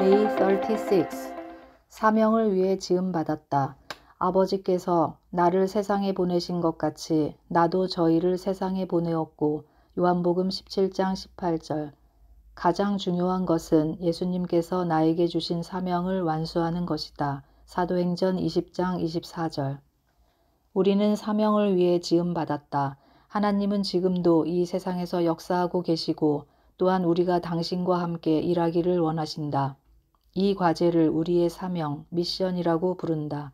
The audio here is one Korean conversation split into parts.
Day 36. 사명을 위해 지음받았다. 아버지께서 나를 세상에 보내신 것 같이 나도 저희를 세상에 보내었고. 요한복음 17장 18절. 가장 중요한 것은 예수님께서 나에게 주신 사명을 완수하는 것이다. 사도행전 20장 24절. 우리는 사명을 위해 지음받았다. 하나님은 지금도 이 세상에서 역사하고 계시고 또한 우리가 당신과 함께 일하기를 원하신다. 이 과제를 우리의 사명, 미션이라고 부른다.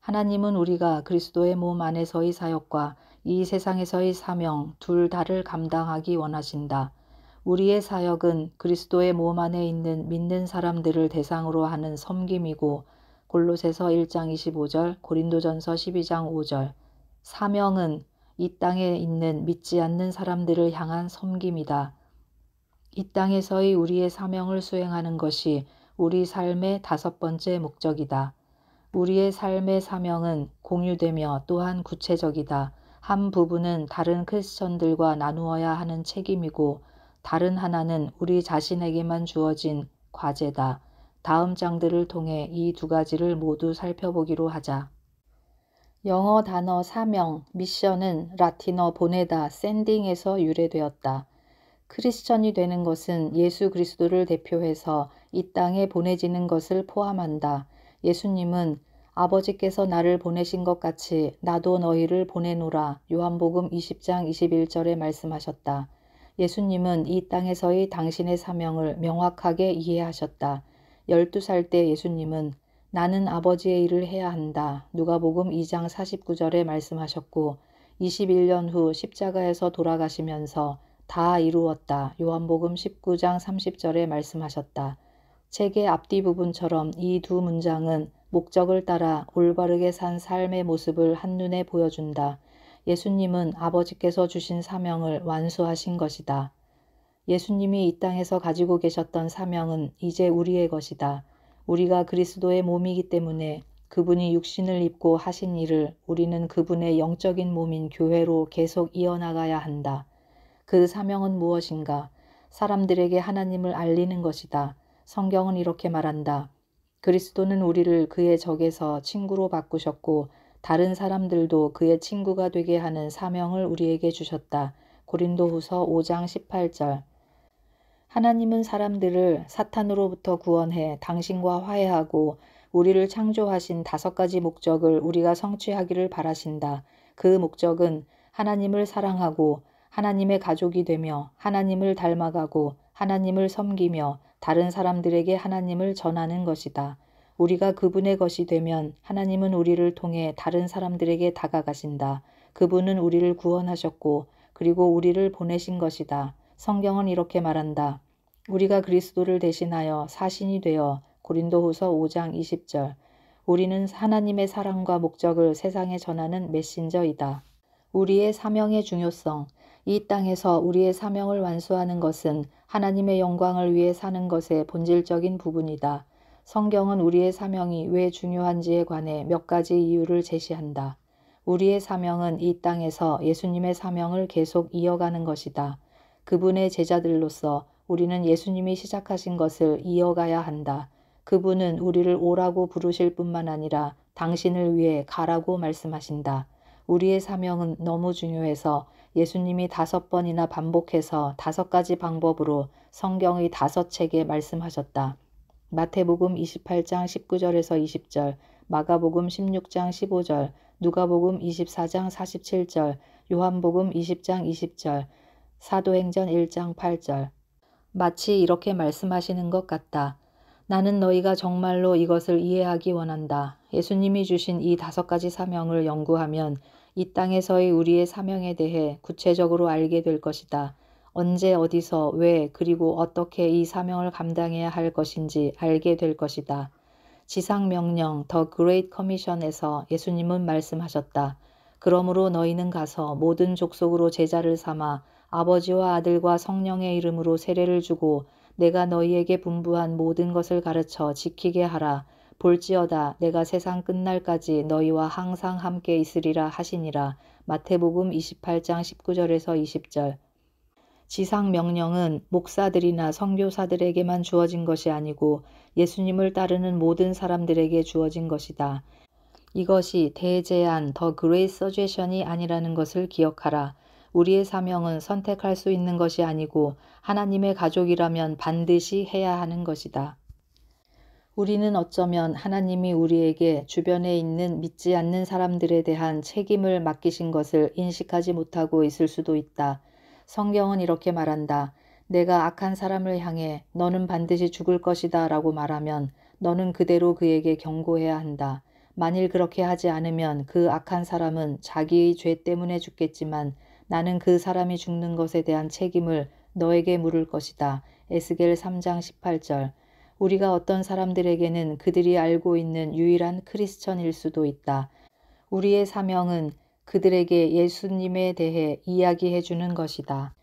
하나님은 우리가 그리스도의 몸 안에서의 사역과 이 세상에서의 사명 둘 다를 감당하기 원하신다. 우리의 사역은 그리스도의 몸 안에 있는 믿는 사람들을 대상으로 하는 섬김이고 골로새서 1장 25절, 고린도전서 12장 5절. 사명은 이 땅에 있는 믿지 않는 사람들을 향한 섬김이다. 이 땅에서의 우리의 사명을 수행하는 것이 우리 삶의 5번째 목적이다. 우리의 삶의 사명은 공유되며 또한 구체적이다. 한 부분은 다른 크리스천들과 나누어야 하는 책임이고 다른 하나는 우리 자신에게만 주어진 과제다. 다음 장들을 통해 이 두 가지를 모두 살펴보기로 하자. 영어 단어 사명, 미션은 라틴어 보내다, 샌딩에서 유래되었다. 크리스천이 되는 것은 예수 그리스도를 대표해서 이 땅에 보내지는 것을 포함한다. 예수님은 아버지께서 나를 보내신 것 같이 나도 너희를 보내노라. 요한복음 20장 21절에 말씀하셨다. 예수님은 이 땅에서의 당신의 사명을 명확하게 이해하셨다. 12살 때 예수님은 나는 아버지의 일을 해야 한다. 누가복음 2장 49절에 말씀하셨고 21년 후 십자가에서 돌아가시면서 다 이루었다. 요한복음 19장 30절에 말씀하셨다. 책의 앞뒤 부분처럼 이 두 문장은 목적을 따라 올바르게 산 삶의 모습을 한눈에 보여준다. 예수님은 아버지께서 주신 사명을 완수하신 것이다. 예수님이 이 땅에서 가지고 계셨던 사명은 이제 우리의 것이다. 우리가 그리스도의 몸이기 때문에 그분이 육신을 입고 하신 일을 우리는 그분의 영적인 몸인 교회로 계속 이어나가야 한다. 그 사명은 무엇인가? 사람들에게 하나님을 알리는 것이다. 성경은 이렇게 말한다. 그리스도는 우리를 그의 적에서 친구로 바꾸셨고 다른 사람들도 그의 친구가 되게 하는 사명을 우리에게 주셨다. 고린도후서 5장 18절. 하나님은 사람들을 사탄으로부터 구원해 당신과 화해하고 우리를 창조하신 5가지 목적을 우리가 성취하기를 바라신다. 그 목적은 하나님을 사랑하고 하나님의 가족이 되며 하나님을 닮아가고 하나님을 섬기며 다른 사람들에게 하나님을 전하는 것이다. 우리가 그분의 것이 되면 하나님은 우리를 통해 다른 사람들에게 다가가신다. 그분은 우리를 구원하셨고 그리고 우리를 보내신 것이다. 성경은 이렇게 말한다. 우리가 그리스도를 대신하여 사신이 되어 고린도후서 5장 20절. 우리는 하나님의 사랑과 목적을 세상에 전하는 메신저이다. 우리의 사명의 중요성. 이 땅에서 우리의 사명을 완수하는 것은 하나님의 영광을 위해 사는 것의 본질적인 부분이다. 성경은 우리의 사명이 왜 중요한지에 관해 몇 가지 이유를 제시한다. 우리의 사명은 이 땅에서 예수님의 사명을 계속 이어가는 것이다. 그분의 제자들로서 우리는 예수님이 시작하신 것을 이어가야 한다. 그분은 우리를 오라고 부르실 뿐만 아니라 당신을 위해 가라고 말씀하신다. 우리의 사명은 너무 중요해서 예수님이 5번이나 반복해서 5가지 방법으로 성경의 5책에 말씀하셨다. 마태복음 28장 19절에서 20절, 마가복음 16장 15절, 누가복음 24장 47절, 요한복음 20장 20절, 사도행전 1장 8절. 마치 이렇게 말씀하시는 것 같다. 나는 너희가 정말로 이것을 이해하기 원한다. 예수님이 주신 이 5가지 사명을 연구하면 이 땅에서의 우리의 사명에 대해 구체적으로 알게 될 것이다. 언제 어디서 왜 그리고 어떻게 이 사명을 감당해야 할 것인지 알게 될 것이다. 지상명령 The Great Commission에서 예수님은 말씀하셨다. 그러므로 너희는 가서 모든 족속으로 제자를 삼아 아버지와 아들과 성령의 이름으로 세례를 주고 내가 너희에게 분부한 모든 것을 가르쳐 지키게 하라. 볼지어다 내가 세상 끝날까지 너희와 항상 함께 있으리라 하시니라. 마태복음 28장 19절에서 20절. 지상 명령은 목사들이나 선교사들에게만 주어진 것이 아니고 예수님을 따르는 모든 사람들에게 주어진 것이다. 이것이 대제한 더 그레이트 서제션이 아니라는 것을 기억하라. 우리의 사명은 선택할 수 있는 것이 아니고 하나님의 가족이라면 반드시 해야 하는 것이다. 우리는 어쩌면 하나님이 우리에게 주변에 있는 믿지 않는 사람들에 대한 책임을 맡기신 것을 인식하지 못하고 있을 수도 있다. 성경은 이렇게 말한다. 내가 악한 사람을 향해 너는 반드시 죽을 것이다 라고 말하면 너는 그대로 그에게 경고해야 한다. 만일 그렇게 하지 않으면 그 악한 사람은 자기의 죄 때문에 죽겠지만 나는 그 사람이 죽는 것에 대한 책임을 너에게 물을 것이다. 에스겔 3장 18절. 우리가 어떤 사람들에게는 그들이 알고 있는 유일한 크리스천일 수도 있다. 우리의 사명은 그들에게 예수님에 대해 이야기해 주는 것이다.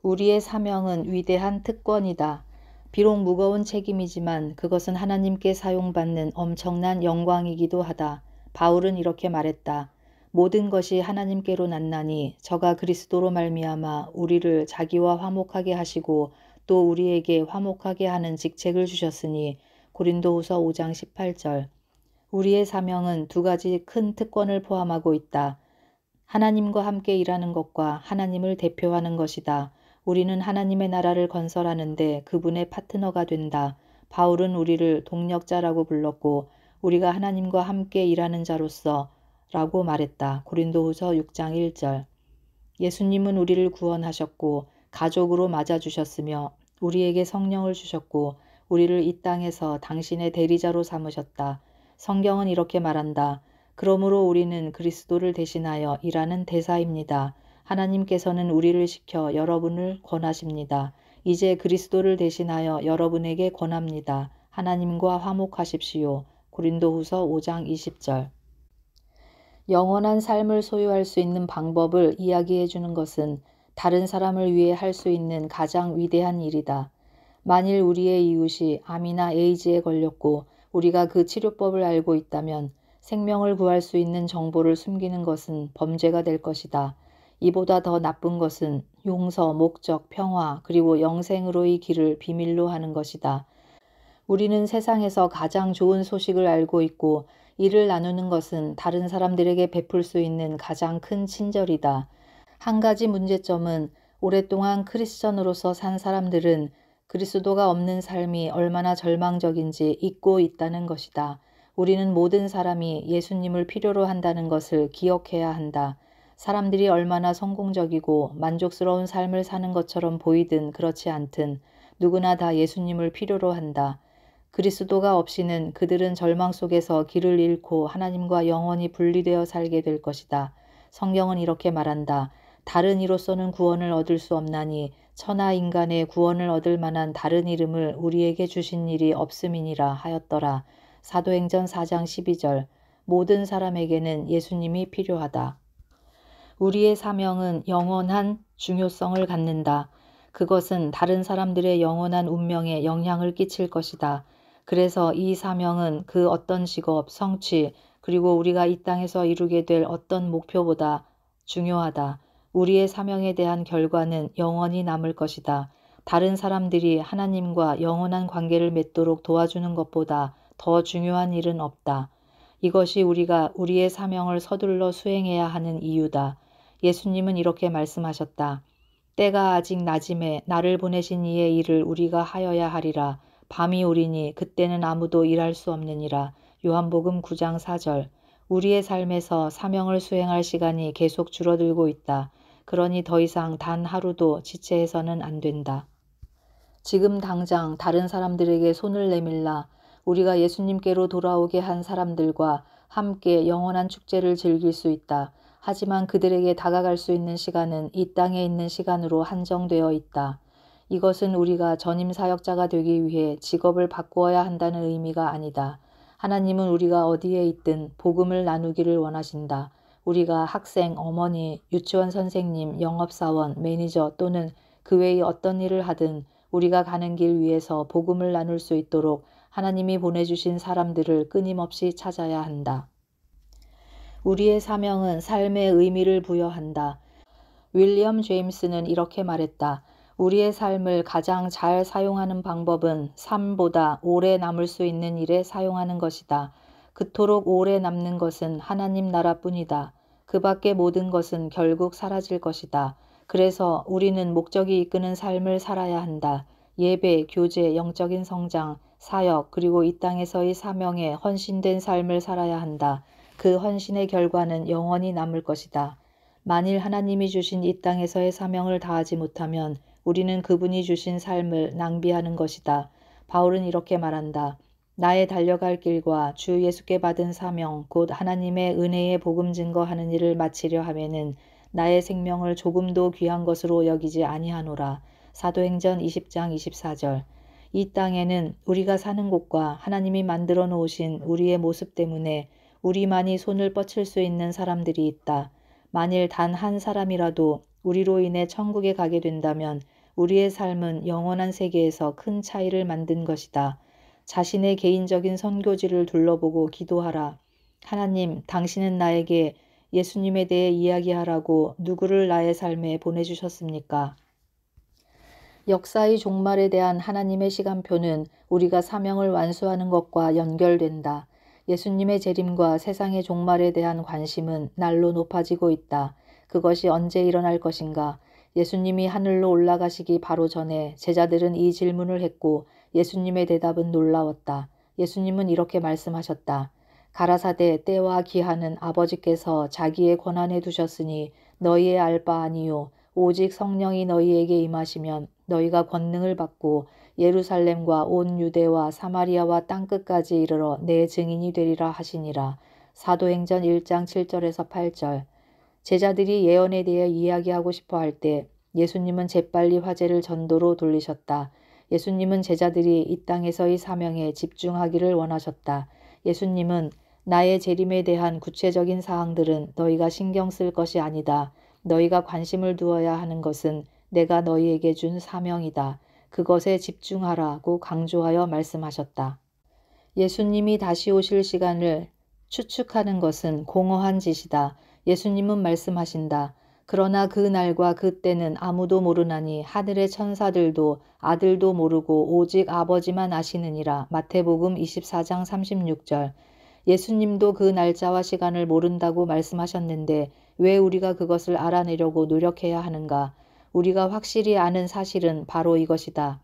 우리의 사명은 위대한 특권이다. 비록 무거운 책임이지만 그것은 하나님께 사용받는 엄청난 영광이기도 하다. 바울은 이렇게 말했다. 모든 것이 하나님께로 났나니 저가 그리스도로 말미암아 우리를 자기와 화목하게 하시고 또 우리에게 화목하게 하는 직책을 주셨으니 고린도후서 5장 18절. 우리의 사명은 두 가지 큰 특권을 포함하고 있다. 하나님과 함께 일하는 것과 하나님을 대표하는 것이다. 우리는 하나님의 나라를 건설하는데 그분의 파트너가 된다. 바울은 우리를 동력자라고 불렀고 우리가 하나님과 함께 일하는 자로서 라고 말했다. 고린도후서 6장 1절. 예수님은 우리를 구원하셨고 가족으로 맞아주셨으며 우리에게 성령을 주셨고 우리를 이 땅에서 당신의 대리자로 삼으셨다. 성경은 이렇게 말한다. 그러므로 우리는 그리스도를 대신하여 일하는 대사입니다. 하나님께서는 우리를 시켜 여러분을 권하십니다. 이제 그리스도를 대신하여 여러분에게 권합니다. 하나님과 화목하십시오. 고린도후서 5장 20절. 영원한 삶을 소유할 수 있는 방법을 이야기해 주는 것은 다른 사람을 위해 할 수 있는 가장 위대한 일이다. 만일 우리의 이웃이 암이나 에이즈에 걸렸고 우리가 그 치료법을 알고 있다면 생명을 구할 수 있는 정보를 숨기는 것은 범죄가 될 것이다. 이보다 더 나쁜 것은 용서, 목적, 평화, 그리고 영생으로의 길을 비밀로 하는 것이다. 우리는 세상에서 가장 좋은 소식을 알고 있고 이를 나누는 것은 다른 사람들에게 베풀 수 있는 가장 큰 친절이다. 한 가지 문제점은 오랫동안 크리스천으로서 산 사람들은 그리스도가 없는 삶이 얼마나 절망적인지 잊고 있다는 것이다. 우리는 모든 사람이 예수님을 필요로 한다는 것을 기억해야 한다. 사람들이 얼마나 성공적이고 만족스러운 삶을 사는 것처럼 보이든 그렇지 않든 누구나 다 예수님을 필요로 한다. 그리스도가 없이는 그들은 절망 속에서 길을 잃고 하나님과 영원히 분리되어 살게 될 것이다. 성경은 이렇게 말한다. 다른 이로서는 구원을 얻을 수 없나니 천하 인간의 구원을 얻을 만한 다른 이름을 우리에게 주신 일이 없음이니라 하였더라. 사도행전 4장 12절. 모든 사람에게는 예수님이 필요하다. 우리의 사명은 영원한 중요성을 갖는다. 그것은 다른 사람들의 영원한 운명에 영향을 끼칠 것이다. 그래서 이 사명은 그 어떤 직업, 성취, 그리고 우리가 이 땅에서 이루게 될 어떤 목표보다 중요하다. 우리의 사명에 대한 결과는 영원히 남을 것이다. 다른 사람들이 하나님과 영원한 관계를 맺도록 도와주는 것보다 더 중요한 일은 없다. 이것이 우리가 우리의 사명을 서둘러 수행해야 하는 이유다. 예수님은 이렇게 말씀하셨다. 때가 아직 낮임에 나를 보내신 이의 일을 우리가 하여야 하리라. 밤이 오리니 그때는 아무도 일할 수 없느니라. 요한복음 9장 4절. 우리의 삶에서 사명을 수행할 시간이 계속 줄어들고 있다. 그러니 더 이상 단 하루도 지체해서는 안 된다. 지금 당장 다른 사람들에게 손을 내밀라. 우리가 예수님께로 돌아오게 한 사람들과 함께 영원한 축제를 즐길 수 있다. 하지만 그들에게 다가갈 수 있는 시간은 이 땅에 있는 시간으로 한정되어 있다. 이것은 우리가 전임 사역자가 되기 위해 직업을 바꾸어야 한다는 의미가 아니다. 하나님은 우리가 어디에 있든 복음을 나누기를 원하신다. 우리가 학생, 어머니, 유치원 선생님, 영업사원, 매니저 또는 그 외의 어떤 일을 하든 우리가 가는 길 위에서 복음을 나눌 수 있도록 하나님이 보내주신 사람들을 끊임없이 찾아야 한다. 우리의 사명은 삶의 의미를 부여한다. 윌리엄 제임스는 이렇게 말했다. 우리의 삶을 가장 잘 사용하는 방법은 삶보다 오래 남을 수 있는 일에 사용하는 것이다. 그토록 오래 남는 것은 하나님 나라뿐이다. 그 밖의 모든 것은 결국 사라질 것이다. 그래서 우리는 목적이 이끄는 삶을 살아야 한다. 예배, 교제, 영적인 성장, 사역, 그리고 이 땅에서의 사명에 헌신된 삶을 살아야 한다. 그 헌신의 결과는 영원히 남을 것이다. 만일 하나님이 주신 이 땅에서의 사명을 다하지 못하면 우리는 그분이 주신 삶을 낭비하는 것이다. 바울은 이렇게 말한다. 나의 달려갈 길과 주 예수께 받은 사명, 곧 하나님의 은혜의 복음 증거하는 일을 마치려 하면은 나의 생명을 조금도 귀한 것으로 여기지 아니하노라. 사도행전 20장 24절. 이 땅에는 우리가 사는 곳과 하나님이 만들어 놓으신 우리의 모습 때문에 우리만이 손을 뻗칠 수 있는 사람들이 있다. 만일 단 한 사람이라도 우리로 인해 천국에 가게 된다면 우리의 삶은 영원한 세계에서 큰 차이를 만든 것이다. 자신의 개인적인 선교지를 둘러보고 기도하라. 하나님, 당신은 나에게 예수님에 대해 이야기하라고 누구를 나의 삶에 보내주셨습니까? 역사의 종말에 대한 하나님의 시간표는 우리가 사명을 완수하는 것과 연결된다. 예수님의 재림과 세상의 종말에 대한 관심은 날로 높아지고 있다. 그것이 언제 일어날 것인가? 예수님이 하늘로 올라가시기 바로 전에 제자들은 이 질문을 했고 예수님의 대답은 놀라웠다. 예수님은 이렇게 말씀하셨다. 가라사대 때와 기한은 아버지께서 자기의 권한에 두셨으니 너희의 알 바 아니요. 오직 성령이 너희에게 임하시면 너희가 권능을 받고 예루살렘과 온 유대와 사마리아와 땅끝까지 이르러 내 증인이 되리라 하시니라. 사도행전 1장 7절에서 8절. 제자들이 예언에 대해 이야기하고 싶어 할 때 예수님은 재빨리 화제를 전도로 돌리셨다. 예수님은 제자들이 이 땅에서의 사명에 집중하기를 원하셨다. 예수님은 나의 재림에 대한 구체적인 사항들은 너희가 신경 쓸 것이 아니다. 너희가 관심을 두어야 하는 것은 내가 너희에게 준 사명이다. 그것에 집중하라고 강조하여 말씀하셨다. 예수님이 다시 오실 시간을 추측하는 것은 공허한 짓이다. 예수님은 말씀하신다. 그러나 그 날과 그 때는 아무도 모르나니 하늘의 천사들도 아들도 모르고 오직 아버지만 아시느니라. 마태복음 24장 36절. 예수님도 그 날짜와 시간을 모른다고 말씀하셨는데 왜 우리가 그것을 알아내려고 노력해야 하는가? 우리가 확실히 아는 사실은 바로 이것이다.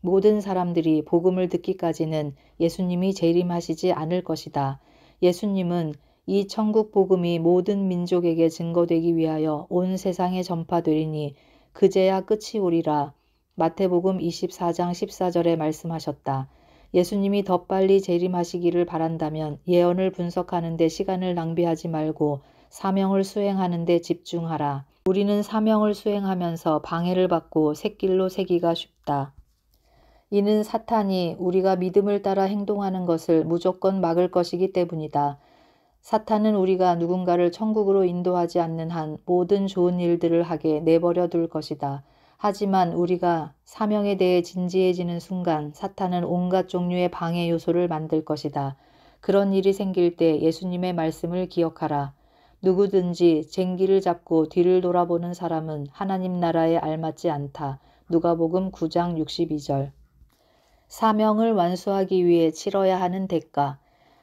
모든 사람들이 복음을 듣기까지는 예수님이 재림하시지 않을 것이다. 예수님은 이 천국 복음이 모든 민족에게 증거되기 위하여 온 세상에 전파되리니 그제야 끝이 오리라. 마태복음 24장 14절에 말씀하셨다. 예수님이 더 빨리 재림하시기를 바란다면 예언을 분석하는 데 시간을 낭비하지 말고 사명을 수행하는 데 집중하라. 우리는 사명을 수행하면서 방해를 받고 샛길로 새기가 쉽다. 이는 사탄이 우리가 믿음을 따라 행동하는 것을 무조건 막을 것이기 때문이다. 사탄은 우리가 누군가를 천국으로 인도하지 않는 한 모든 좋은 일들을 하게 내버려 둘 것이다. 하지만 우리가 사명에 대해 진지해지는 순간 사탄은 온갖 종류의 방해 요소를 만들 것이다. 그런 일이 생길 때 예수님의 말씀을 기억하라. 누구든지 쟁기를 잡고 뒤를 돌아보는 사람은 하나님 나라에 알맞지 않다. 누가복음 9장 62절. 사명을 완수하기 위해 치러야 하는 대가.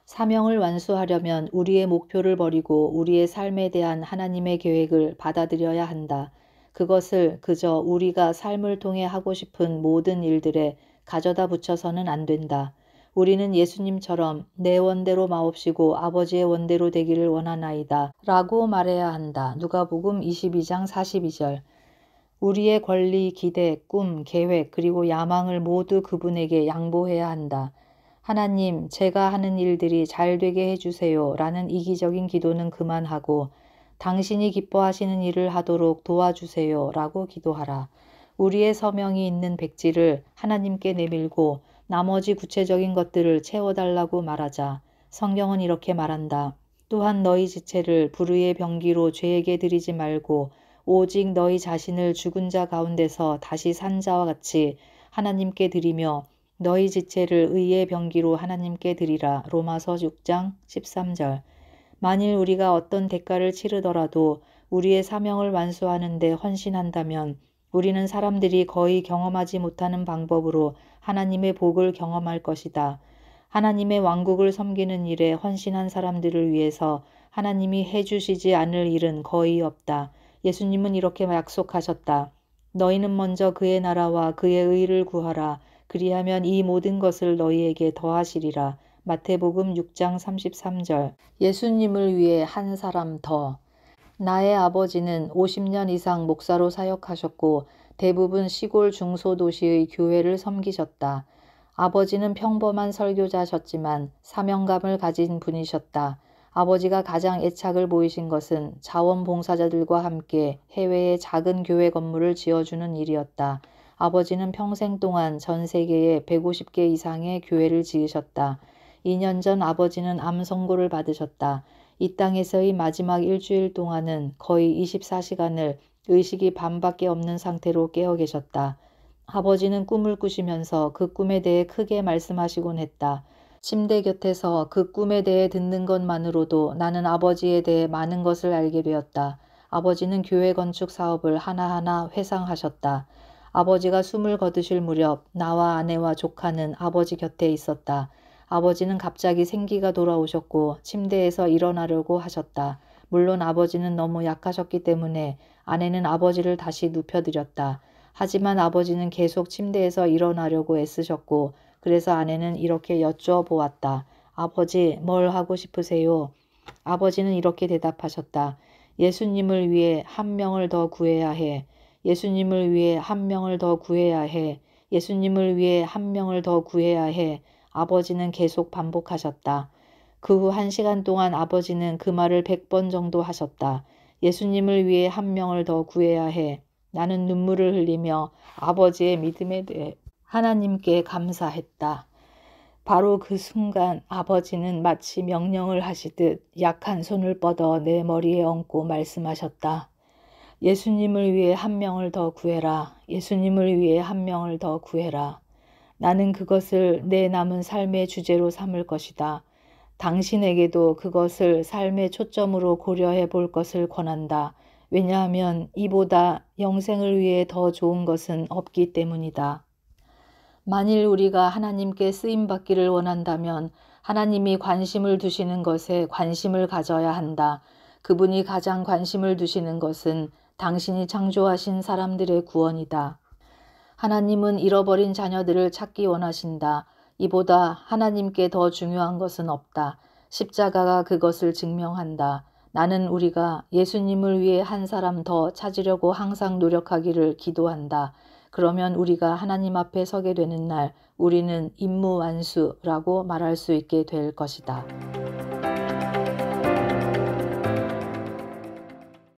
사명을 완수하려면 우리의 목표를 버리고 우리의 삶에 대한 하나님의 계획을 받아들여야 한다. 그것을 그저 우리가 삶을 통해 하고 싶은 모든 일들에 가져다 붙여서는 안 된다. 우리는 예수님처럼 내 원대로 마옵시고 아버지의 원대로 되기를 원하나이다 라고 말해야 한다. 누가복음 22장 42절. 우리의 권리, 기대, 꿈, 계획 그리고 야망을 모두 그분에게 양보해야 한다. 하나님, 제가 하는 일들이 잘 되게 해주세요 라는 이기적인 기도는 그만하고 당신이 기뻐하시는 일을 하도록 도와주세요 라고 기도하라. 우리의 서명이 있는 백지를 하나님께 내밀고 나머지 구체적인 것들을 채워달라고 말하자. 성경은 이렇게 말한다. 또한 너희 지체를 불의의 병기로 죄에게 드리지 말고 오직 너희 자신을 죽은 자 가운데서 다시 산 자와 같이 하나님께 드리며 너희 지체를 의의 병기로 하나님께 드리라. 로마서 6장 13절. 만일 우리가 어떤 대가를 치르더라도 우리의 사명을 완수하는 데 헌신한다면 우리는 사람들이 거의 경험하지 못하는 방법으로 하나님의 복을 경험할 것이다. 하나님의 왕국을 섬기는 일에 헌신한 사람들을 위해서 하나님이 해주시지 않을 일은 거의 없다. 예수님은 이렇게 약속하셨다. 너희는 먼저 그의 나라와 그의 의를 구하라. 그리하면 이 모든 것을 너희에게 더하시리라. 마태복음 6장 33절. 예수님을 위해 한 사람 더. 나의 아버지는 50년 이상 목사로 사역하셨고 대부분 시골 중소도시의 교회를 섬기셨다. 아버지는 평범한 설교자셨지만 사명감을 가진 분이셨다. 아버지가 가장 애착을 보이신 것은 자원봉사자들과 함께 해외에 작은 교회 건물을 지어주는 일이었다. 아버지는 평생 동안 전 세계에 150개 이상의 교회를 지으셨다. 2년 전 아버지는 암 선고를 받으셨다. 이 땅에서의 마지막 일주일 동안은 거의 24시간을 의식이 반밖에 없는 상태로 깨어 계셨다. 아버지는 꿈을 꾸시면서 그 꿈에 대해 크게 말씀하시곤 했다. 침대 곁에서 그 꿈에 대해 듣는 것만으로도 나는 아버지에 대해 많은 것을 알게 되었다. 아버지는 교회 건축 사업을 하나하나 회상하셨다. 아버지가 숨을 거두실 무렵 나와 아내와 조카는 아버지 곁에 있었다. 아버지는 갑자기 생기가 돌아오셨고 침대에서 일어나려고 하셨다. 물론 아버지는 너무 약하셨기 때문에 아내는 아버지를 다시 눕혀드렸다. 하지만 아버지는 계속 침대에서 일어나려고 애쓰셨고 그래서 아내는 이렇게 여쭤보았다. 아버지, 뭘 하고 싶으세요? 아버지는 이렇게 대답하셨다. 예수님을 위해 한 명을 더 구해야 해. 예수님을 위해 한 명을 더 구해야 해. 예수님을 위해 한 명을 더 구해야 해. 아버지는 계속 반복하셨다. 그 후 1시간 동안 아버지는 그 말을 100번 정도 하셨다. 예수님을 위해 한 명을 더 구해야 해. 나는 눈물을 흘리며 아버지의 믿음에 대해 하나님께 감사했다. 바로 그 순간 아버지는 마치 명령을 하시듯 약한 손을 뻗어 내 머리에 얹고 말씀하셨다. 예수님을 위해 한 명을 더 구해라. 예수님을 위해 한 명을 더 구해라. 나는 그것을 내 남은 삶의 주제로 삼을 것이다. 당신에게도 그것을 삶의 초점으로 고려해 볼 것을 권한다. 왜냐하면 이보다 영생을 위해 더 좋은 것은 없기 때문이다. 만일 우리가 하나님께 쓰임받기를 원한다면 하나님이 관심을 두시는 것에 관심을 가져야 한다. 그분이 가장 관심을 두시는 것은 당신이 창조하신 사람들의 구원이다. 하나님은 잃어버린 자녀들을 찾기 원하신다. 이보다 하나님께 더 중요한 것은 없다. 십자가가 그것을 증명한다. 나는 우리가 예수님을 위해 한 사람 더 찾으려고 항상 노력하기를 기도한다. 그러면 우리가 하나님 앞에 서게 되는 날 우리는 임무완수라고 말할 수 있게 될 것이다.